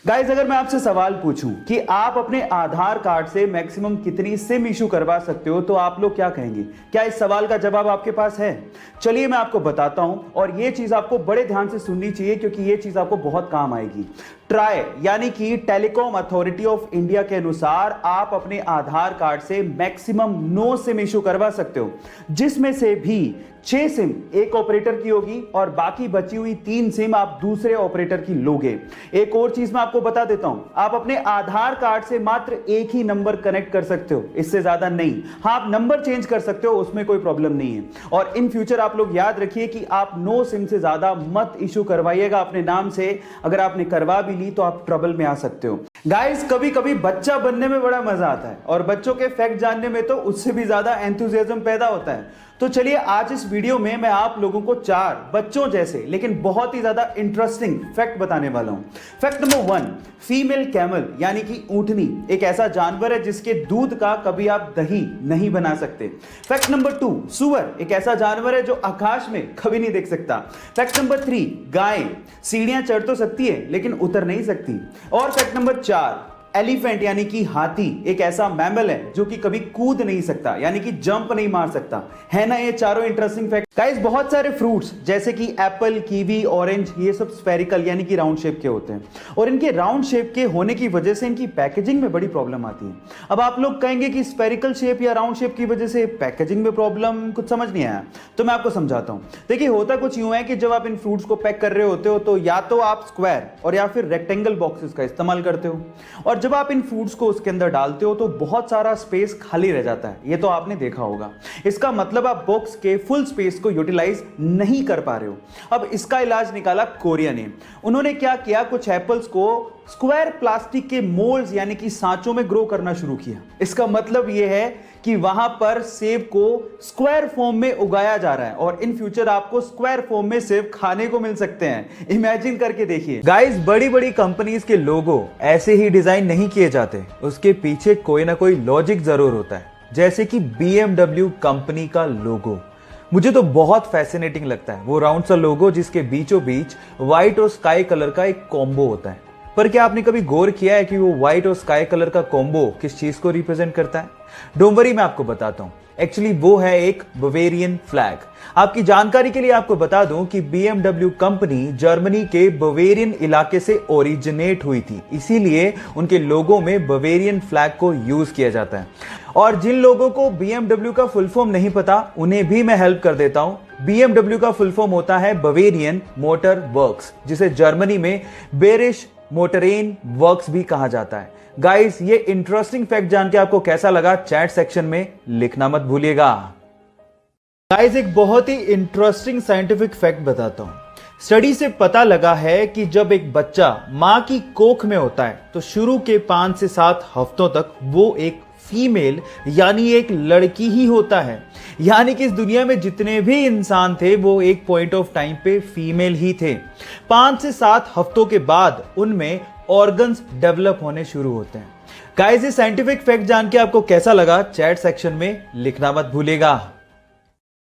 Guys, अगर मैं आपसे सवाल पूछूं कि आप अपने आधार कार्ड से मैक्सिमम कितनी सिम इशू करवा सकते हो, तो आप लोग क्या कहेंगे? क्या इस सवाल का जवाब आपके पास है? चलिए मैं आपको बताता हूं, और ये चीज आपको बड़े ध्यान से सुननी चाहिए क्योंकि ये चीज आपको बहुत काम आएगी। ट्राई यानी कि टेलीकॉम अथॉरिटी ऑफ इंडिया के अनुसार आप अपने आधार कार्ड से मैक्सिमम 9 सिम इशू करवा सकते हो, जिसमें से भी 6 सिम एक ऑपरेटर की होगी और बाकी बची हुई 3 सिम आप दूसरे ऑपरेटर की लोगे। एक और चीज मैं आपको बता देता हूं, आप अपने आधार कार्ड से मात्र एक ही नंबर कनेक्ट कर सकते हो, इससे ज्यादा नहीं। हाँ, आप नंबर चेंज कर सकते हो, उसमें कोई प्रॉब्लम नहीं है। और इन फ्यूचर आप लोग याद रखिए कि आप 9 सिम से ज्यादा मत इशू करवाइएगा अपने नाम से। अगर आपने करवा भी ली तो आप ट्रबल में आ सकते हो। गाइस, कभी कभी बच्चा बनने में बड़ा मजा आता है और बच्चों के फैक्ट जानने में तो उससे भी ज्यादा एंथुसियाज्म पैदा होता है। तो चलिए आज इस वीडियो में मैं आप लोगों को 4 बच्चों जैसे लेकिन बहुत ही ज्यादा इंटरेस्टिंग फैक्ट बताने वाला हूं। फैक्ट नंबर 1, फीमेल कैमल यानी कि ऊंटनी एक ऐसा जानवर है जिसके दूध का कभी आप दही नहीं बना सकते। फैक्ट नंबर 2, सुअर एक ऐसा जानवर है जो आकाश में कभी नहीं देख सकता। फैक्ट नंबर 3, गाय सीढ़ियां चढ़ तो सकती है लेकिन उतर नहीं सकती। और फैक्ट नंबर 4, एलिफेंट यानी कि हाथी एक ऐसा मैमल है जो कि कभी कूद नहीं सकता, यानी कि जंप नहीं मार सकता। है ना ये चारों इंटरेस्टिंग फैक्ट? गाइस, बहुत सारे फ्रूट्स जैसे कि एप्पल, कीवी, ऑरेंज, ये सब स्फेरिकल यानी कि राउंड शेप के होते हैं और इनके राउंड शेप के होने की वजह से इनकी पैकेजिंग में बड़ी प्रॉब्लम आती है। अब आप लोग कहेंगे कि स्फेरिकल शेप या राउंड शेप की वजह से पैकेजिंग में प्रॉब्लम, कुछ समझ नहीं आया, तो मैं आपको समझाता हूं। देखिए, होता कुछ यूं है कि जब आप इन फ्रूट्स को पैक कर रहे होते हो तो या तो आप स्क्वायर और या फिर रेक्टेंगल बॉक्सेस का इस्तेमाल करते हो, और जब आप इन फूड्स को उसके अंदर डालते हो तो बहुत सारा स्पेस खाली रह जाता है। ये तो आपने देखा होगा। इसका मतलब आप बॉक्स के फुल स्पेस को यूटिलाइज नहीं कर पा रहे हो। अब इसका इलाज निकाला कोरिया ने। उन्होंने क्या किया, कुछ एप्पल्स को स्क्वायर प्लास्टिक के मोल्ड्स यानी कि सांचों में ग्रो करना शुरू किया। इसका मतलब यह है कि वहां पर सेब को स्क्वायर फॉर्म में उगाया जा रहा है और इन फ्यूचर आपको स्क्वायर फॉर्म में सेब खाने को मिल सकते हैं। इमेजिन करके देखिए। गाइस, बड़ी बड़ी कंपनीज के लोगो ऐसे ही डिजाइन नहीं किए जाते, उसके पीछे कोई ना कोई लॉजिक जरूर होता है। जैसे कि BMW कंपनी का लोगो मुझे तो बहुत फैसिनेटिंग लगता है। वो राउंड सा लोगो जिसके बीचों बीच व्हाइट और स्काई कलर का एक कॉम्बो होता है। पर क्या आपने कभी गौर किया है कि वो व्हाइट और स्काई कलर का कॉम्बो किस चीज को रिप्रेजेंट करता है? डोंट वरी, मैं आपको बताता हूं। एक्चुअली वो है एक बवेरियन फ्लैग। आपकी जानकारी के लिए आपको बता दूं कि BMW कंपनी जर्मनी के बवेरियन इलाके से ओरिजिनेट हुई थी, इसीलिए उनके लोगों में बवेरियन फ्लैग को यूज किया जाता है। और जिन लोगों को BMW का फुल फॉर्म नहीं पता, उन्हें भी मैं हेल्प कर देता हूं। BMW का फुल फॉर्म होता है बवेरियन मोटर वर्क्स, जिसे जर्मनी में बेरिश मोटरेन वर्क्स भी कहा जाता है। गाइस, ये इंटरेस्टिंग फैक्ट जान के आपको कैसा लगा, चैट सेक्शन में लिखना मत भूलिएगा। गाइस, एक बहुत ही इंटरेस्टिंग साइंटिफिक फैक्ट बताता हूं। स्टडी से पता लगा है कि जब एक बच्चा मां की कोख में होता है तो शुरू के 5 से 7 हफ्तों तक वो एक फीमेल यानी एक लड़की ही होता है। यानी कि इस दुनिया में जितने भी इंसान थे वो एक पॉइंट ऑफ टाइम पे फीमेल ही थे। 5 से 7 हफ्तों के बाद उनमें ऑर्गन्स डेवलप होने शुरू होते हैं। गाइस, ये साइंटिफिक फैक्ट जान के आपको कैसा लगा, चैट सेक्शन में लिखना मत भूलिएगा।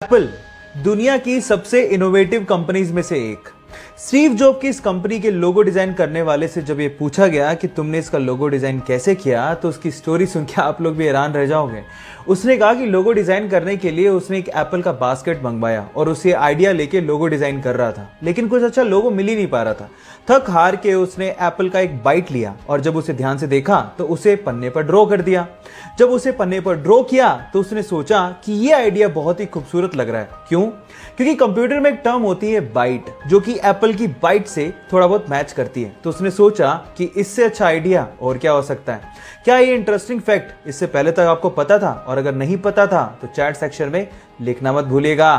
एप्पल दुनिया की सबसे इनोवेटिव कंपनीज में से एक। स्टीव जॉब की इस कंपनी के लोगो डिजाइन करने वाले से जब ये पूछा गया कि तुमने इसका लोगो डिजाइन कैसे किया, तो उसकी स्टोरी सुन के आप लोग भी हैरान रह जाओगे। उसने कहा कि लोगो डिजाइन करने के लिए उसने एक एप्पल का बास्केट मंगवाया और उसे आइडिया लेके लोगो डिजाइन कर रहा था, लेकिन कुछ अच्छा लोगो मिल ही नहीं पा रहा था। थक हार के उसने एप्पल का एक बाइट लिया और जब उसे ध्यान से देखा तो उसे पन्ने पर ड्रॉ कर दिया। जब उसे पन्ने पर ड्रॉ किया तो उसने सोचा कि यह आइडिया बहुत ही खूबसूरत लग रहा है। क्यों? क्योंकि कंप्यूटर में एक टर्म होती है बाइट, जो कि एप्पल की बाइट से थोड़ा बहुत मैच करती है। तो उसने सोचा कि इससे अच्छा आइडिया और क्या हो सकता है। क्या ये इंटरेस्टिंग फैक्ट इससे पहले तक आपको पता था? और अगर नहीं पता था तो चैट सेक्शन में लिखना मत भूलिएगा।